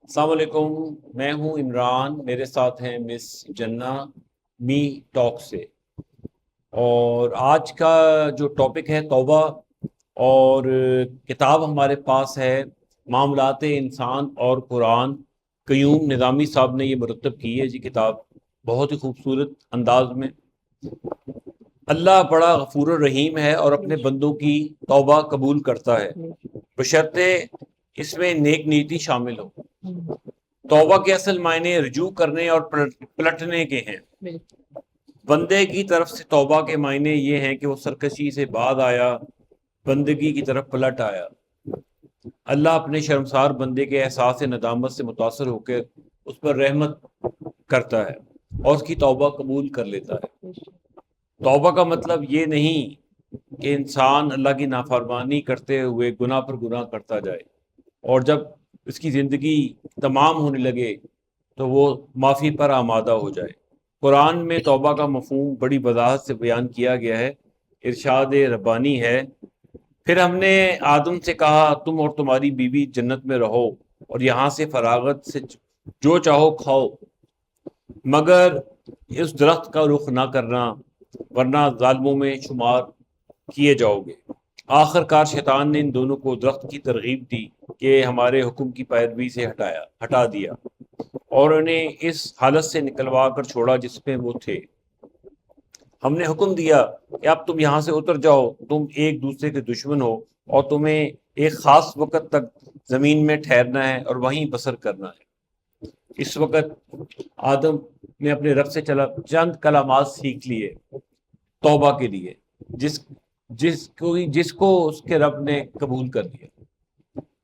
السلام علیکم، میں ہوں عمران، میرے ساتھ ہیں مس جنہ می ٹاک سے۔ اور آج کا جو ٹاپک ہے توبہ، اور کتاب ہمارے پاس ہے معاملات انسان اور قرآن۔ قیوم نظامی صاحب نے یہ مرتب کی ہے جی کتاب، بہت ہی خوبصورت انداز میں۔ اللہ بڑا غفور الرحیم ہے اور اپنے بندوں کی توبہ قبول کرتا ہے، بشرطے اس میں نیک نیتی شامل ہو۔ توبہ کے اصل معنی رجوع کرنے اور پلٹنے کے ہیں۔ بندے کی طرف سے توبہ کے معنی یہ ہیں کہ وہ سرکشی سے بعد آیا، بندگی کی طرف پلٹ آیا۔ اللہ اپنے شرمسار بندے کے احساس ندامت سے متاثر ہو کر اس پر رحمت کرتا ہے اور اس کی توبہ قبول کر لیتا ہے۔ توبہ کا مطلب یہ نہیں کہ انسان اللہ کی نافرمانی کرتے ہوئے گناہ پر گناہ کرتا جائے، اور جب اس کی زندگی تمام ہونے لگے تو وہ معافی پر آمادہ ہو جائے۔ قرآن میں توبہ کا مفہوم بڑی وضاحت سے بیان کیا گیا ہے۔ ارشاد ربانی ہے، پھر ہم نے آدم سے کہا تم اور تمہاری بیوی جنت میں رہو اور یہاں سے فراغت سے جو چاہو کھاؤ، مگر اس درخت کا رخ نہ کرنا ورنہ ظالموں میں شمار کیے جاؤ گے۔ آخر کار شیطان نے ان دونوں کو درخت کی ترغیب دی کہ ہمارے حکم کی پیروی سے ہٹا دیا اور انہیں اس حالت سے نکلوا کر چھوڑا جس میں وہ تھے۔ ہم نے حکم دیا کہ اب تم یہاں سے اتر جاؤ، تم ایک دوسرے کے دشمن ہو اور تمہیں ایک خاص وقت تک زمین میں ٹھہرنا ہے اور وہیں بسر کرنا ہے۔ اس وقت آدم نے اپنے رب سے چند کلمات سیکھ لیے توبہ کے لیے، جس کو اس کے رب نے قبول کر لیا،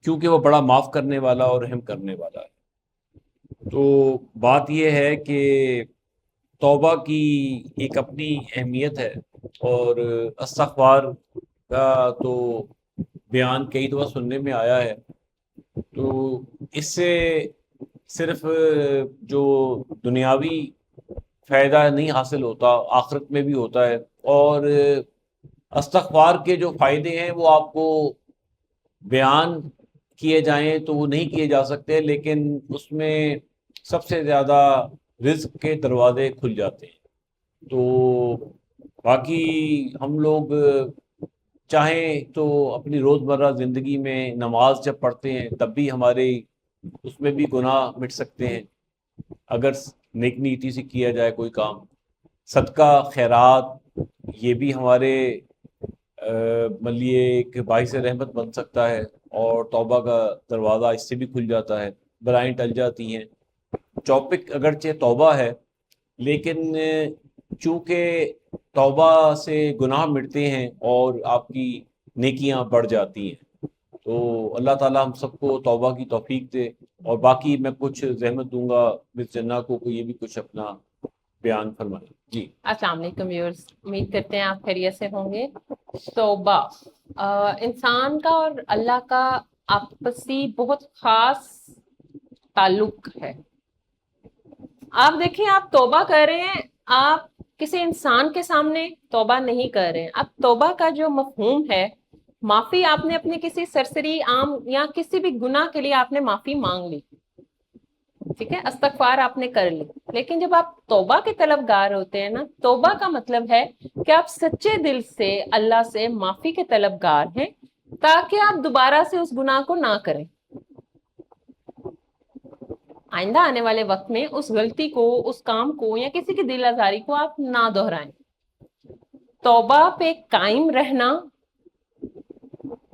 کیونکہ وہ بڑا معاف کرنے والا اور رحم کرنے والا ہے۔ تو بات یہ ہے کہ توبہ کی ایک اپنی اہمیت ہے، اور استغفار کا تو بیان کئی دفعہ سننے میں آیا ہے۔ تو اس سے صرف جو دنیاوی فائدہ نہیں حاصل ہوتا، آخرت میں بھی ہوتا ہے، اور استغفار کے جو فائدے ہیں وہ آپ کو بیان کیے جائیں تو وہ نہیں کیے جا سکتے، لیکن اس میں سب سے زیادہ رزق کے دروازے کھل جاتے ہیں۔ تو باقی ہم لوگ چاہیں تو اپنی روزمرہ زندگی میں نماز جب پڑھتے ہیں تب بھی ہمارے اس میں بھی گناہ مٹ سکتے ہیں اگر نیک نیتی سے کیا جائے کوئی کام۔ صدقہ خیرات یہ بھی ہمارے لیے ایک باعث رحمت بن سکتا ہے، اور توبہ کا دروازہ اس سے بھی کھل جاتا ہے، بلائیں ٹل جاتی ہیں۔ ٹاپک اگرچہ توبہ ہے، لیکن چونکہ توبہ سے گناہ مٹتے ہیں اور آپ کی نیکیاں بڑھ جاتی ہیں، تو اللہ تعالیٰ ہم سب کو توبہ کی توفیق دے۔ اور باقی میں کچھ زحمت دوں گا مس جنہ کو یہ بھی کچھ اپنا بیان فرمائیں۔ جی السلام علیکم ویورز، امید کرتے ہیں آپ خیریت سے ہوں گے۔ توبہ انسان کا اور اللہ کا آپسی بہت خاص تعلق ہے۔ آپ دیکھیں، آپ توبہ کر رہے ہیں، آپ کسی انسان کے سامنے توبہ نہیں کر رہے ہیں۔ اب توبہ کا جو مفہوم ہے، معافی آپ نے اپنے کسی سرسری عام یا کسی بھی گناہ کے لیے آپ نے معافی مانگ لی، ٹھیک ہے، استغفار آپ نے کر لی۔ لیکن جب آپ توبہ کے طلبگار ہوتے ہیں نا، توبہ کا مطلب ہے کہ آپ سچے دل سے اللہ سے معافی کے طلبگار ہیں تاکہ آپ دوبارہ سے اس گناہ کو نہ کریں، آئندہ آنے والے وقت میں اس غلطی کو، اس کام کو یا کسی کی دل آزاری کو آپ نہ دہرائیں۔ توبہ پہ قائم رہنا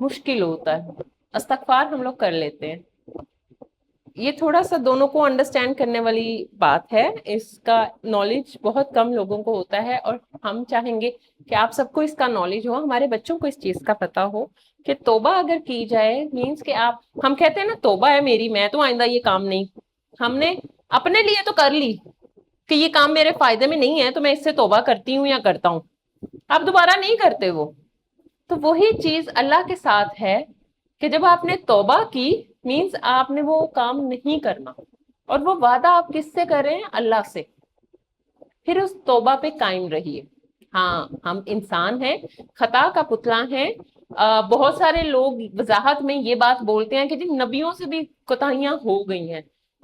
مشکل ہوتا ہے، استغفار ہم لوگ کر لیتے ہیں۔ یہ تھوڑا سا دونوں کو انڈرسٹینڈ کرنے والی بات ہے، اس کا نالج بہت کم لوگوں کو ہوتا ہے، اور ہم چاہیں گے کہ آپ سب کو اس کا نالج ہو، ہمارے بچوں کو اس چیز کا پتہ ہو کہ توبہ اگر کی جائے مینس کہ ہم کہتے ہیں نا توبہ ہے میری، میں تو آئندہ یہ کام نہیں، ہم نے اپنے لیے تو کر لی کہ یہ کام میرے فائدے میں نہیں ہے تو میں اس سے توبہ کرتی ہوں یا کرتا ہوں، آپ دوبارہ نہیں کرتے وہ۔ تو وہی چیز اللہ کے ساتھ ہے کہ جب آپ نے توبہ کی مینس آپ نے وہ کام نہیں کرنا، اور وہ وعدہ آپ کس سے کر رہے ہیں؟ اللہ سے۔ پھر اس توبہ پہ قائم رہیے۔ ہاں، ہم انسان ہیں، خطا کا پتلا ہیں۔ بہت سارے لوگ وضاحت میں یہ بات بولتے ہیں کہ جی نبیوں سے بھی کوتاہیاں ہو گئی ہیں،